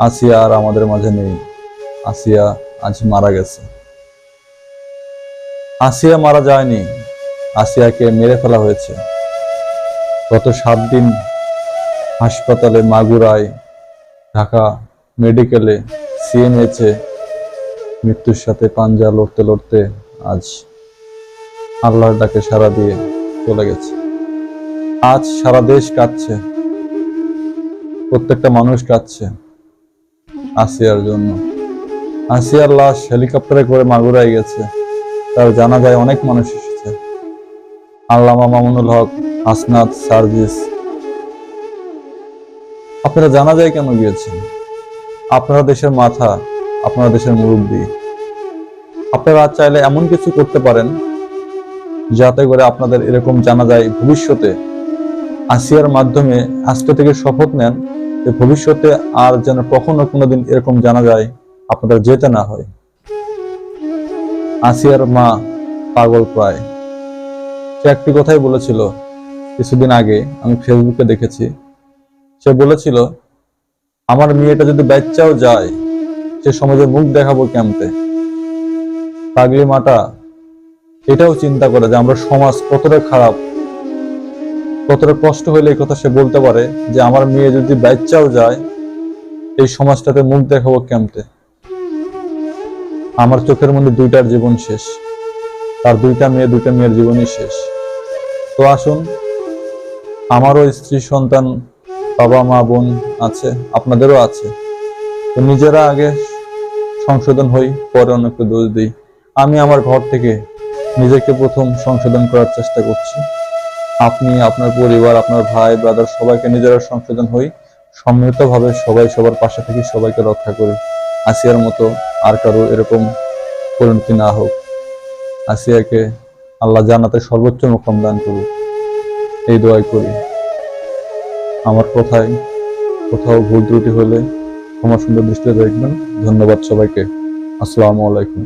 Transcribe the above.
আসিয়া আর আমাদের মাঝে নেই। আসিয়া আজ মারা গেছে। আসিয়া মারা যায়নি, আসিয়াকে মেরে ফেলা হয়েছে। গত 7 দিন হাসপাতালে, মাগুরায়, ঢাকা মেডিকেলে, সিএমএইচে মৃত্যুর সাথে পাঞ্জা লড়তে লড়তে আজ আল্লাহর ডাকে সাড়া দিয়ে চলে গেছে। আজ সারা দেশ কাঁদছে, প্রত্যেকটা মানুষ কাঁদছে আসিয়ার জন্য। আসিয়ার লাশ হেলিকপ্টারে করে মাগুরায় গেছে, তার জানাজায় অনেক মানুষ এসেছে। আল্লামা মামুনুল হক, হাসনাত, সার্জিস, আপনারা জানাজায় কেন গিয়েছেন? আপনারা দেশের মাথা, আপনারা দেশের মুরব্বী। আপনারা চাইলে এমন কিছু করতে পারেন যাতে করে আপনাদের এরকম জানাজায় ভবিষ্যতে আসিয়ার মাধ্যমে আজকে থেকে শপথ নেন যে ভবিষ্যতে আর যেন কখনো কোনোদিন এরকম জানাজায় আপনাদের যেতে না হয়। আসিয়ার মা পাগল প্রায়। সে একটি কথাই বলেছিল কিছুদিন আগে, আমি ফেসবুকে দেখেছি। সে বলেছিল, আমার মেয়েটা যদি বাচ্চাও যায়, সে সমাজে মুখ দেখাবো কেমতে। পাগলি মাটা এটাও চিন্তা করে যে আমরা সমাজ কতটা খারাপ, কতটা কষ্ট হইলে এই কথা সে বলতে পারে যে আমার মেয়ে যদি বাচ্চাও যায়, এই সমাজটাতে মুখ দেখাবো কেমতে। আমার চোখের মধ্যে দুইটার জীবন শেষ, তার দুইটা মেয়ের জীবনই শেষ। তো আসুন, আমারও স্ত্রী সন্তান, বাবা মা বোন আছে, আপনাদেরও আছে। তো নিজেরা আগে সংশোধন হই, পরে অন্যকে দোষ দিই। আমি আমার ঘর থেকে নিজেকে প্রথম সংশোধন করার চেষ্টা করছি। আপনি, আপনার পরিবার, আপনার ভাই ব্রাদার সবাইকে নিজেরা সংশোধন হই, সম্মিলিতভাবে সবাই সবার পাশে থেকে সবাইকে রক্ষা করি। আসিয়ার মতো আর কারো এরকম পরিণতি না হোক। আসিয়াকে আল্লাহ জান্নাতে সর্বোচ্চ মুকাম দান করুক, এই দোয়াই করি। আমার কথায় কোথাও ভুল ত্রুটি হলে ক্ষমা সুন্দর দৃষ্টিতে দেখবেন। ধন্যবাদ সবাইকে। আসসালামু আলাইকুম।